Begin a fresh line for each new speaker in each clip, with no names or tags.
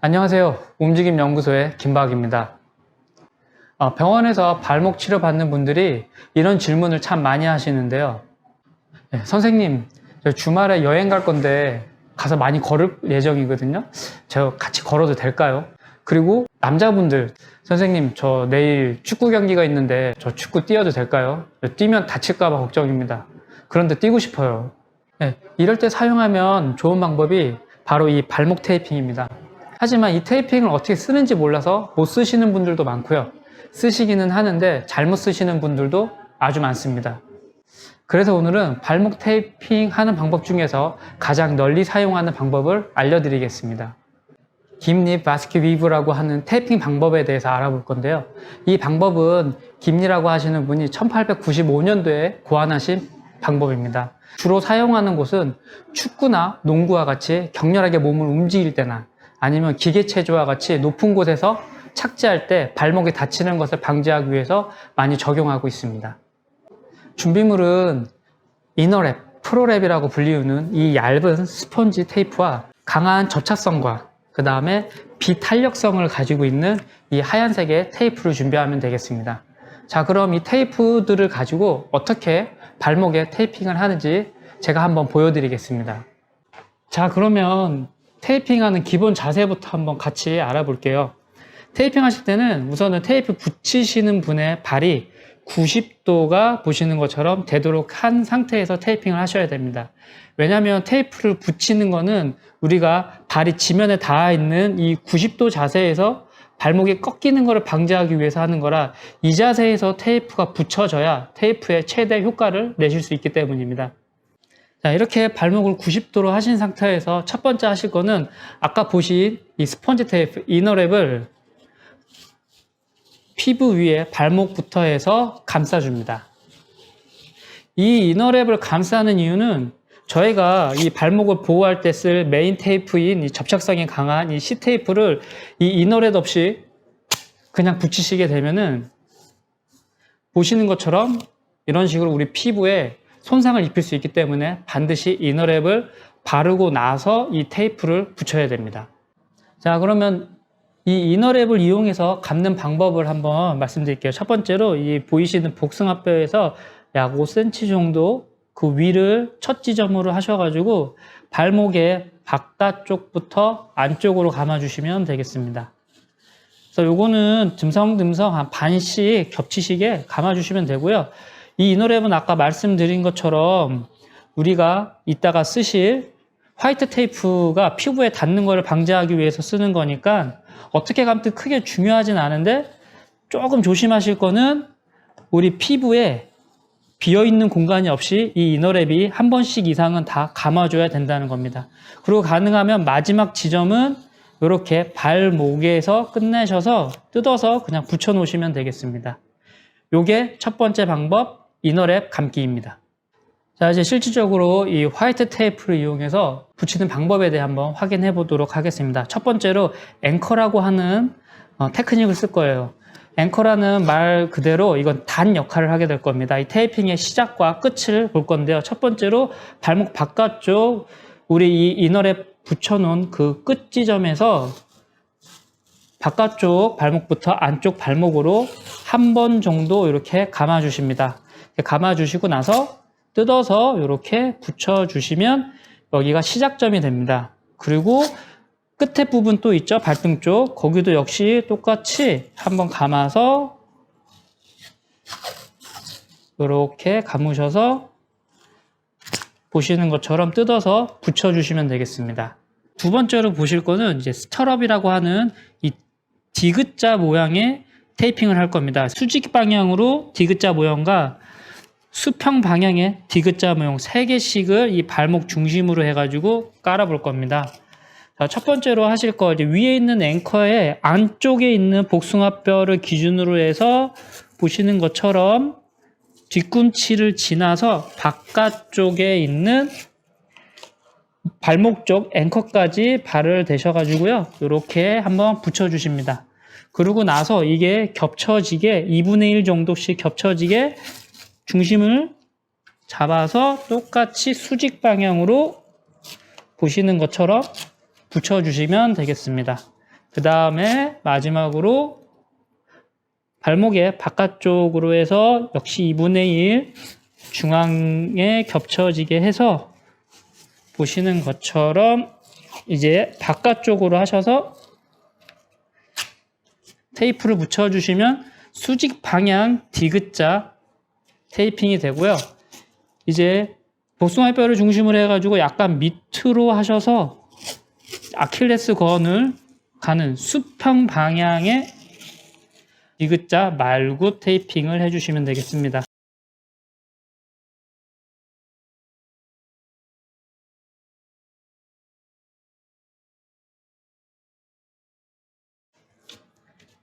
안녕하세요. 움직임연구소의 김박입니다. 병원에서 발목 치료받는 분들이 이런 질문을 참 많이 하시는데요. 선생님, 저 주말에 여행 갈 건데 가서 많이 걸을 예정이거든요. 저 같이 걸어도 될까요? 그리고 남자분들, 선생님, 저 내일 축구 경기가 있는데 저 축구 뛰어도 될까요? 뛰면 다칠까 봐 걱정입니다. 그런데 뛰고 싶어요. 이럴 때 사용하면 좋은 방법이 바로 이 발목 테이핑입니다. 하지만 이 테이핑을 어떻게 쓰는지 몰라서 못 쓰시는 분들도 많고요. 쓰시기는 하는데 잘못 쓰시는 분들도 아주 많습니다. 그래서 오늘은 발목 테이핑 하는 방법 중에서 가장 널리 사용하는 방법을 알려드리겠습니다. 김리 바스켓 위브라고 하는 테이핑 방법에 대해서 알아볼 건데요. 이 방법은 김리라고 하시는 분이 1895년도에 고안하신 방법입니다. 주로 사용하는 곳은 축구나 농구와 같이 격렬하게 몸을 움직일 때나 아니면 기계체조와 같이 높은 곳에서 착지할 때 발목이 다치는 것을 방지하기 위해서 많이 적용하고 있습니다. 준비물은 이너랩, 프로랩이라고 불리우는 이 얇은 스펀지 테이프와 강한 접착성과 그 다음에 비탄력성을 가지고 있는 이 하얀색의 테이프를 준비하면 되겠습니다. 자, 그럼 이 테이프들을 가지고 어떻게 발목에 테이핑을 하는지 제가 한번 보여드리겠습니다. 자, 그러면 테이핑하는 기본 자세부터 한번 같이 알아볼게요. 테이핑 하실 때는 우선은 테이프 붙이시는 분의 발이 90도가 보시는 것처럼 되도록 한 상태에서 테이핑을 하셔야 됩니다. 왜냐하면 테이프를 붙이는 거는 우리가 발이 지면에 닿아 있는 이 90도 자세에서 발목이 꺾이는 것을 방지하기 위해서 하는 거라 이 자세에서 테이프가 붙여져야 테이프의 최대 효과를 내실 수 있기 때문입니다. 자, 이렇게 발목을 90도로 하신 상태에서 첫 번째 하실 거는 아까 보신 이 스펀지 테이프, 이너랩을 피부 위에 발목부터 해서 감싸줍니다. 이 이너랩을 감싸는 이유는 저희가 이 발목을 보호할 때 쓸 메인 테이프인 이 접착성이 강한 이 C 테이프를 이 이너랩 없이 그냥 붙이시게 되면은 보시는 것처럼 이런 식으로 우리 피부에 손상을 입힐 수 있기 때문에 반드시 이너랩을 바르고 나서 이 테이프를 붙여야 됩니다. 자, 그러면 이 이너랩을 이용해서 감는 방법을 한번 말씀드릴게요. 첫 번째로 이 보이시는 복숭아뼈에서 약 5cm 정도 그 위를 첫 지점으로 하셔가지고 발목의 바깥쪽부터 안쪽으로 감아주시면 되겠습니다. 그래서 요거는 듬성듬성 한 반씩 겹치시게 감아주시면 되고요. 이 이너랩은 아까 말씀드린 것처럼 우리가 이따가 쓰실 화이트 테이프가 피부에 닿는 것을 방지하기 위해서 쓰는 거니까 어떻게 감든 크게 중요하진 않은데 조금 조심하실 거는 우리 피부에 비어있는 공간이 없이 이 이너랩이 한 번씩 이상은 다 감아줘야 된다는 겁니다. 그리고 가능하면 마지막 지점은 이렇게 발목에서 끝내셔서 뜯어서 그냥 붙여 놓으시면 되겠습니다. 요게 첫 번째 방법, 이너랩 감기입니다. 자, 이제 실질적으로 이 화이트 테이프를 이용해서 붙이는 방법에 대해 한번 확인해 보도록 하겠습니다. 첫 번째로 앵커라고 하는 테크닉을 쓸 거예요. 앵커라는 말 그대로 이건 단 역할을 하게 될 겁니다. 이 테이핑의 시작과 끝을 볼 건데요. 첫 번째로 발목 바깥쪽 우리 이 이너랩 붙여놓은 그 끝 지점에서 바깥쪽 발목부터 안쪽 발목으로 한 번 정도 이렇게 감아주십니다. 감아주시고 나서 뜯어서 이렇게 붙여주시면 여기가 시작점이 됩니다. 그리고 끝에 부분 또 있죠? 발등 쪽. 거기도 역시 똑같이 한번 감아서 이렇게 감으셔서 보시는 것처럼 뜯어서 붙여주시면 되겠습니다. 두 번째로 보실 거는 이제 스터럽이라고 하는 이 디귿자 모양의 테이핑을 할 겁니다. 수직 방향으로 디귿자 모양과 수평 방향의 디귿자 모양 3개씩을 이 발목 중심으로 해가지고 깔아볼 겁니다. 자, 첫 번째로 하실 거 이제 위에 있는 앵커의 안쪽에 있는 복숭아뼈를 기준으로 해서 보시는 것처럼 뒤꿈치를 지나서 바깥쪽에 있는 발목 쪽 앵커까지 발을 대셔가지고요. 이렇게 한번 붙여주십니다. 그러고 나서 이게 겹쳐지게 2분의 1 정도씩 겹쳐지게 중심을 잡아서 똑같이 수직 방향으로 보시는 것처럼 붙여주시면 되겠습니다. 그 다음에 마지막으로 발목의 바깥쪽으로 해서 역시 2분의 1 중앙에 겹쳐지게 해서 보시는 것처럼 이제 바깥쪽으로 하셔서 테이프를 붙여주시면 수직 방향 디귿자 테이핑이 되고요. 이제 복숭아뼈를 중심으로 해가지고 약간 밑으로 하셔서 아킬레스건을 가는 수평 방향의 디귿자 말구 테이핑을 해주시면 되겠습니다.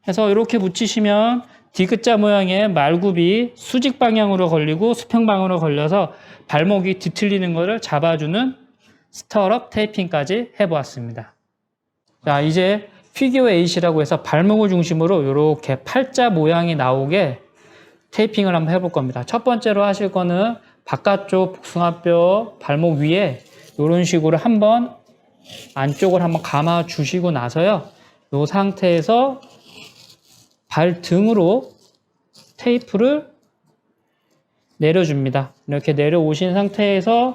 해서 이렇게 붙이시면 디귿자 모양의 말굽이 수직 방향으로 걸리고 수평 방향으로 걸려서 발목이 뒤틀리는 것을 잡아주는 스터럽 테이핑까지 해보았습니다. 자, 이제 피겨 8이라고 해서 발목을 중심으로 이렇게 팔자 모양이 나오게 테이핑을 한번 해볼 겁니다. 첫 번째로 하실 거는 바깥쪽 복숭아뼈 발목 위에 이런 식으로 한번 안쪽을 한번 감아 주시고 나서요. 이 상태에서 발등으로 테이프를 내려줍니다. 이렇게 내려오신 상태에서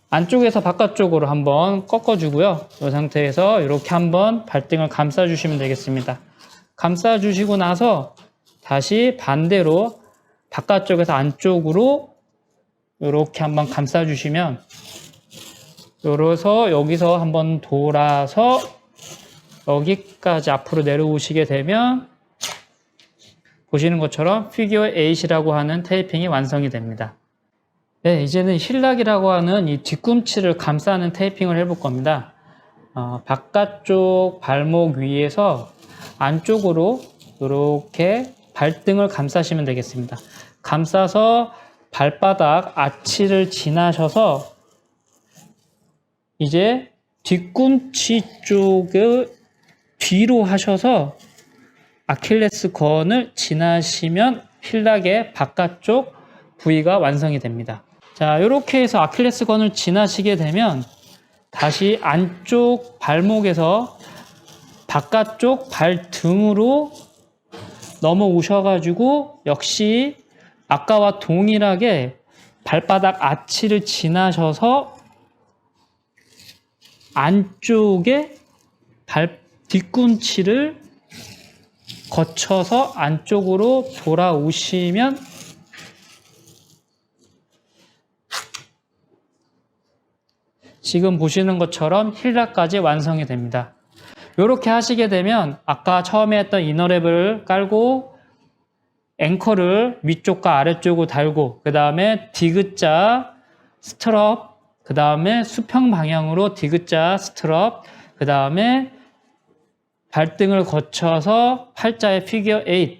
안쪽에서 바깥쪽으로 한번 꺾어주고요. 이 상태에서 이렇게 한번 발등을 감싸주시면 되겠습니다. 감싸주시고 나서 다시 반대로 바깥쪽에서 안쪽으로 이렇게 한번 감싸주시면 열어서 여기서 한번 돌아서 여기까지 앞으로 내려오시게 되면 보시는 것처럼 피겨 8이라고 하는 테이핑이 완성이 됩니다. 네, 이제는 힐락이라고 하는 이 뒤꿈치를 감싸는 테이핑을 해볼 겁니다. 바깥쪽 발목 위에서 안쪽으로 이렇게 발등을 감싸시면 되겠습니다. 감싸서 발바닥 아치를 지나셔서 이제 뒤꿈치 쪽을 뒤로 하셔서 아킬레스건을 지나시면 힐락의 바깥쪽 부위가 완성이 됩니다. 자, 이렇게 해서 아킬레스건을 지나시게 되면 다시 안쪽 발목에서 바깥쪽 발등으로 넘어오셔가지고 역시 아까와 동일하게 발바닥 아치를 지나셔서 안쪽에 뒤꿈치를 거쳐서 안쪽으로 돌아오시면 지금 보시는 것처럼 힐락까지 완성이 됩니다. 이렇게 하시게 되면 아까 처음에 했던 이너랩을 깔고 앵커를 위쪽과 아래쪽으로 달고 그 다음에 디귿자 스트럽 그 다음에 수평 방향으로 디귿자 스트럽 그 다음에 발등을 거쳐서 팔자의 피겨 8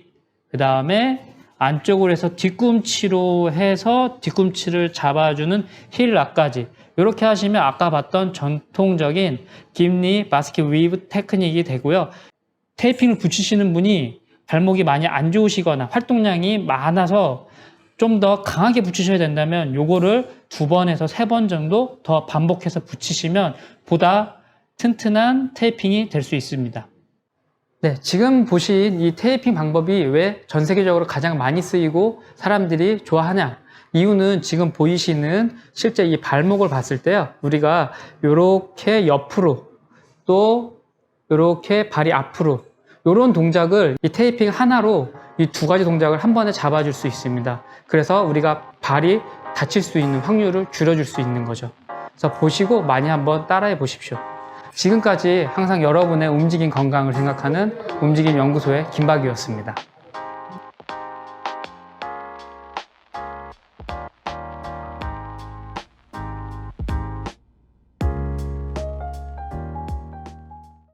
그 다음에 안쪽으로 해서 뒤꿈치로 해서 뒤꿈치를 잡아주는 힐락까지 이렇게 하시면 아까 봤던 전통적인 깁니 바스켓 위브 테크닉이 되고요. 테이핑을 붙이시는 분이 발목이 많이 안 좋으시거나 활동량이 많아서 좀 더 강하게 붙이셔야 된다면 요거를 2번에서 3번 정도 더 반복해서 붙이시면 보다 튼튼한 테이핑이 될 수 있습니다. 네, 지금 보신 이 테이핑 방법이 왜 전 세계적으로 가장 많이 쓰이고 사람들이 좋아하냐? 이유는 지금 보이시는 실제 이 발목을 봤을 때요. 우리가 이렇게 옆으로 또 이렇게 발이 앞으로 이런 동작을 이 테이핑 하나로 이 2가지 동작을 한 번에 잡아줄 수 있습니다. 그래서 우리가 발이 다칠 수 있는 확률을 줄여줄 수 있는 거죠. 그래서 보시고 많이 한번 따라해 보십시오. 지금까지 항상 여러분의 움직임 건강을 생각하는 움직임 연구소의 김박이었습니다.